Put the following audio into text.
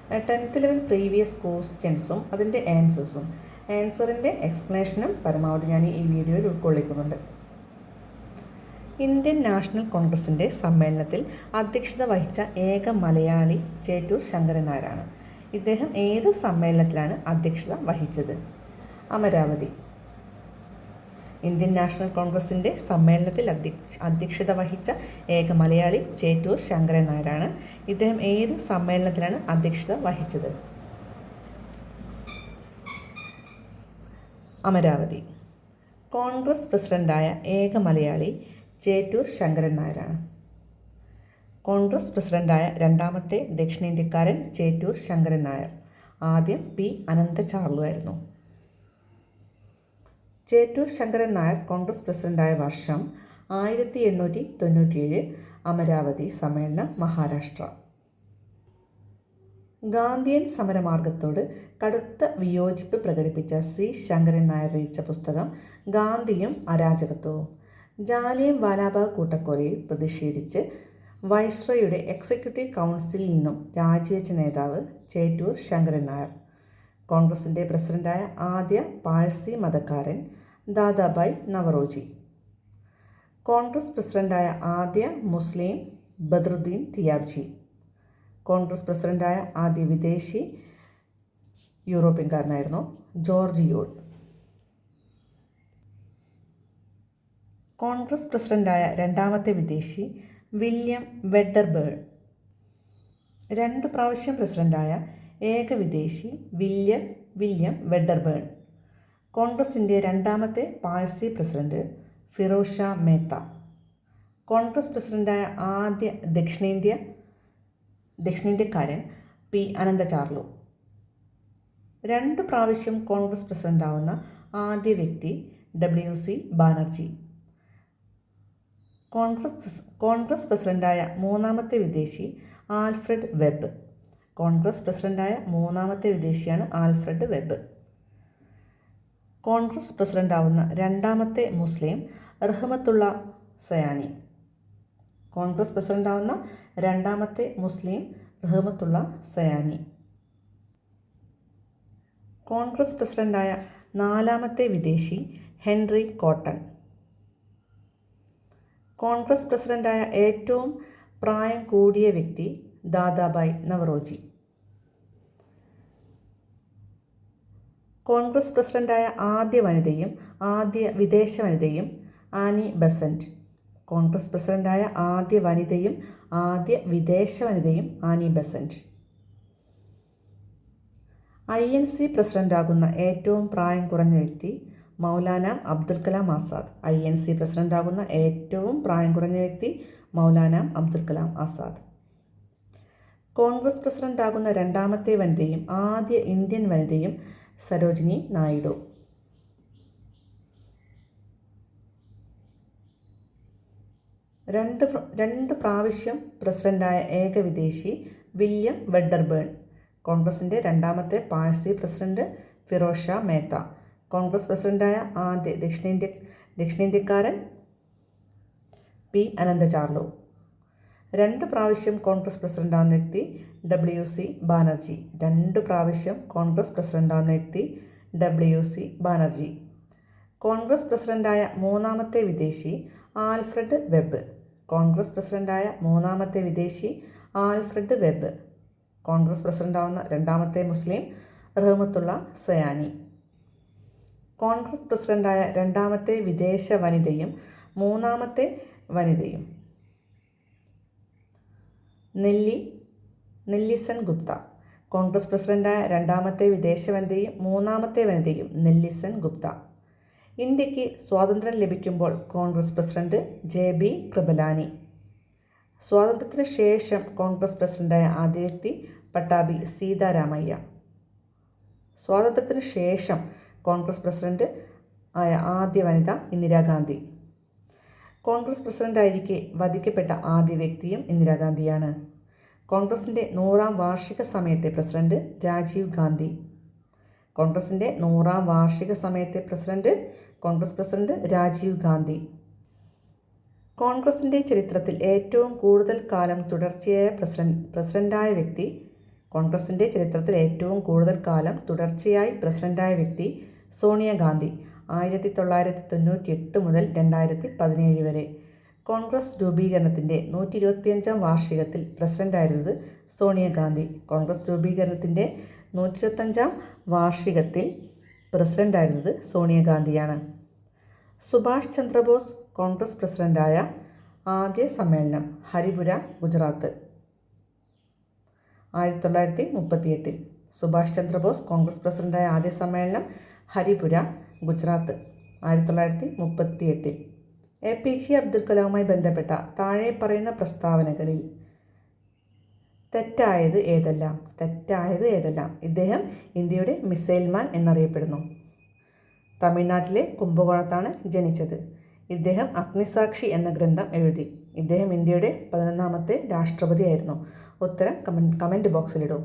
10th level previous ക്വസ്റ്റ്യൻസും അതിൻ്റെ ആൻസറിൻ്റെ എക്സ്പ്ലനേഷനും പരമാവധി ഞാൻ ഈ വീഡിയോയിൽ ഉൾക്കൊള്ളിക്കുന്നുണ്ട്. ഇന്ത്യൻ നാഷണൽ കോൺഗ്രസിൻ്റെ സമ്മേളനത്തിൽ അധ്യക്ഷത വഹിച്ച ഏക മലയാളി ചേറ്റൂർ ശങ്കരൻ നായരാണ്. ഇദ്ദേഹം ഏത് സമ്മേളനത്തിലാണ് അധ്യക്ഷത വഹിച്ചത്? അമരാവതി. ഇന്ത്യൻ നാഷണൽ കോൺഗ്രസിൻ്റെ സമ്മേളനത്തിൽ അധ്യക്ഷത വഹിച്ച ഏക മലയാളി ചേറ്റൂർ ശങ്കരൻ നായരാണ്. ഇദ്ദേഹം ഏത് സമ്മേളനത്തിലാണ് അധ്യക്ഷത വഹിച്ചത്? അമരാവതി. കോൺഗ്രസ് പ്രസിഡന്റായ ഏക മലയാളി ചേറ്റൂർ ശങ്കരൻ നായരാണ്. കോൺഗ്രസ് പ്രസിഡന്റായ രണ്ടാമത്തെ ദക്ഷിണേന്ത്യക്കാരൻ ചേറ്റൂർ ശങ്കരൻ നായർ. ആദ്യം പി അനന്ത ചാർലു ആയിരുന്നു. ചേറ്റൂർ ശങ്കരൻ നായർ കോൺഗ്രസ് പ്രസിഡന്റായ വർഷം 1897. അമരാവതി സമ്മേളനം, മഹാരാഷ്ട്ര. ഗാന്ധിയൻ സമരമാർഗത്തോട് കടുത്ത വിയോജിപ്പ് പ്രകടിപ്പിച്ച സി ശങ്കരൻ നായർ രചിച്ച പുസ്തകം ഗാന്ധിയും അരാജകത്വവും. ജാലിയൻ വാലാബാഗ് കൂട്ടക്കൊലയിൽ പ്രതിഷേധിച്ച് വൈസ്രോയുടെ എക്സിക്യൂട്ടീവ് കൗൺസിലിൽ നിന്നും രാജിവെച്ച നേതാവ് ചേറ്റൂർ ശങ്കരൻ നായർ. കോൺഗ്രസിൻ്റെ പ്രസിഡന്റായ ആദ്യ പാഴ്സി മതക്കാരൻ ദാദാഭായ് നവറോജി. കോൺഗ്രസ് പ്രസിഡന്റായ ആദ്യ മുസ്ലിം ബദ്രുദ്ദീൻ തിയാബ്ജി. കോൺഗ്രസ് പ്രസിഡന്റായ ആദ്യ വിദേശി യൂറോപ്യൻകാരനായിരുന്നു ജോർജ് യോൾ. കോൺഗ്രസ് പ്രസിഡന്റായ രണ്ടാമത്തെ വിദേശി വില്യം വെഡർബേൺ. 2 പ്രാവശ്യം പ്രസിഡന്റായ ഏക വിദേശി വില്യം വെഡർബേൺ. കോൺഗ്രസിൻ്റെ രണ്ടാമത്തെ പാഴ്സി പ്രസിഡന്റ് ഫിറോസ് ഷാ മേത്ത. കോൺഗ്രസ് പ്രസിഡന്റായ ആദ്യ ദക്ഷിണേന്ത്യക്കാരൻ പി അനന്ത ചാർലു. 2 പ്രാവശ്യം കോൺഗ്രസ് പ്രസിഡന്റാവുന്ന ആദ്യ വ്യക്തി WC ബാനർജി. കോൺഗ്രസ് പ്രസിഡന്റായ മൂന്നാമത്തെ വിദേശി ആൽഫ്രഡ് വെബ്. കോൺഗ്രസ് പ്രസിഡന്റായ മൂന്നാമത്തെ വിദേശിയാണ് ആൽഫ്രഡ് വെബ്. കോൺഗ്രസ് പ്രസിഡന്റാവുന്ന രണ്ടാമത്തെ മുസ്ലിം റഹ്മത്തുള്ള സയാനി. കോൺഗ്രസ് പ്രസിഡന്റാവുന്ന രണ്ടാമത്തെ മുസ്ലിം റഹ്മത്തുള്ള സയാനി. കോൺഗ്രസ് പ്രസിഡന്റായ നാലാമത്തെ വിദേശി ഹെൻറി കോട്ടൺ. കോൺഗ്രസ് പ്രസിഡന്റായ ഏറ്റവും പ്രായം കൂടിയ വ്യക്തി ദാദാഭായ് നവറോജി. കോൺഗ്രസ് പ്രസിഡന്റായ ആദ്യ വനിതയും ആദ്യ വിദേശ വനിതയും ആനി ബസന്റ്. കോൺഗ്രസ് പ്രസിഡന്റായ ആദ്യ വനിതയും ആദ്യ വിദേശ വനിതയും ആനി ബസന്റ്. INC പ്രസിഡന്റാകുന്ന ഏറ്റവും പ്രായം കുറഞ്ഞ വ്യക്തി മൗലാന അബ്ദുൽ കലാം ആസാദ്. INC പ്രസിഡന്റാകുന്ന ഏറ്റവും പ്രായം കുറഞ്ഞ വ്യക്തി മൗലാന അബ്ദുൽ കലാം ആസാദ്. കോൺഗ്രസ് പ്രസിഡന്റാകുന്ന രണ്ടാമത്തെ വനിതയും ആദ്യ ഇന്ത്യൻ വനിതയും സരോജിനി നായിഡു. രണ്ട് പ്രാവശ്യം പ്രസിഡന്റായ ഏക വിദേശി വില്യം വെഡർബേൺ. കോൺഗ്രസിൻ്റെ രണ്ടാമത്തെ പാഴ്സി പ്രസിഡന്റ് ഫിറോസ് ഷാ മേത്ത. കോൺഗ്രസ് പ്രസിഡന്റായ ആദ്യ ദക്ഷിണേന്ത്യക്കാരൻ പി അനന്ത ചാർലു. 2 പ്രാവശ്യം കോൺഗ്രസ് പ്രസിഡന്റാവുന്ന വ്യക്തി WC ബാനർജി. 2 പ്രാവശ്യം കോൺഗ്രസ് പ്രസിഡന്റാവുന്ന വ്യക്തി WC ബാനർജി. കോൺഗ്രസ് പ്രസിഡന്റായ മൂന്നാമത്തെ വിദേശി ആൽഫ്രഡ് വെബ്. കോൺഗ്രസ് പ്രസിഡന്റായ മൂന്നാമത്തെ വിദേശി ആൽഫ്രഡ് വെബ്. കോൺഗ്രസ് പ്രസിഡന്റാവുന്ന രണ്ടാമത്തെ മുസ്ലിം റഹ്മത്തുള്ള സയാനി. കോൺഗ്രസ് പ്രസിഡന്റായ രണ്ടാമത്തെ വിദേശ വനിതയും മൂന്നാമത്തെ വനിതയും നെല്ലിസൺ ഗുപ്ത. കോൺഗ്രസ് പ്രസിഡന്റായ രണ്ടാമത്തെ വിദേശ വനിതയും മൂന്നാമത്തെ വനിതയും നെല്ലിസൺ ഗുപ്ത. ഇന്ത്യക്ക് സ്വാതന്ത്ര്യം ലഭിക്കുമ്പോൾ കോൺഗ്രസ് പ്രസിഡന്റ് JB കൃപലാനി. സ്വാതന്ത്ര്യത്തിന് ശേഷം കോൺഗ്രസ് പ്രസിഡന്റായ ആദ്യ വ്യക്തി പട്ടാഭി സീതാരാമയ്യ. സ്വാതന്ത്ര്യത്തിന് ശേഷം കോൺഗ്രസ് പ്രസിഡന്റ് ആയ ആദ്യ വനിത ഇന്ദിരാഗാന്ധി. കോൺഗ്രസ് പ്രസിഡന്റായിരിക്കെ വധിക്കപ്പെട്ട ആദ്യ വ്യക്തിയും ഇന്ദിരാഗാന്ധിയാണ്. കോൺഗ്രസിൻ്റെ 100-ാം വാർഷിക സമയത്തെ പ്രസിഡന്റ് രാജീവ് ഗാന്ധി. കോൺഗ്രസിൻ്റെ 100-ാം വാർഷിക സമയത്തെ കോൺഗ്രസ് പ്രസിഡന്റ് രാജീവ് ഗാന്ധി. കോൺഗ്രസിൻ്റെ ചരിത്രത്തിൽ ഏറ്റവും കൂടുതൽ കാലം തുടർച്ചയായ പ്രസിഡന്റായ വ്യക്തി കോൺഗ്രസിൻ്റെ ചരിത്രത്തിൽ ഏറ്റവും കൂടുതൽ കാലം തുടർച്ചയായി പ്രസിഡന്റായ വ്യക്തി സോണിയാഗാന്ധി 1998 മുതൽ 2017 വരെ. കോൺഗ്രസ് രൂപീകരണത്തിൻ്റെ 125-ാം വാർഷികത്തിൽ പ്രസിഡന്റായിരുന്നത് സോണിയാഗാന്ധി. കോൺഗ്രസ് രൂപീകരണത്തിൻ്റെ 125-ാം വാർഷികത്തിൽ പ്രസിഡന്റായിരുന്നത് സോണിയാഗാന്ധിയാണ്. സുഭാഷ് ചന്ദ്രബോസ് കോൺഗ്രസ് പ്രസിഡന്റായ ആദ്യ സമ്മേളനം ഹരിപുര, ഗുജറാത്ത്, 1938. സുഭാഷ് ചന്ദ്രബോസ് കോൺഗ്രസ് പ്രസിഡന്റായ ആദ്യ സമ്മേളനം ഹരിപുര, ഗുജറാത്ത്, 1938. APJ അബ്ദുൽ കലാമുമായി ബന്ധപ്പെട്ട താഴെ പറയുന്ന പ്രസ്താവനകളിൽ തെറ്റായത് ഏതെല്ലാം? ഇദ്ദേഹം ഇന്ത്യയുടെ മിസൈൽ മാൻ എന്നറിയപ്പെടുന്നു. തമിഴ്നാട്ടിലെ കുംഭകോണത്താണ് ജനിച്ചത്. ഇദ്ദേഹം അഗ്നിസാക്ഷി എന്ന ഗ്രന്ഥം എഴുതി. ഇദ്ദേഹം ഇന്ത്യയുടെ 11ാമത്തെ രാഷ്ട്രപതിയായിരുന്നു. ഉത്തരം കമൻറ്റ് ബോക്സിലിടൂ.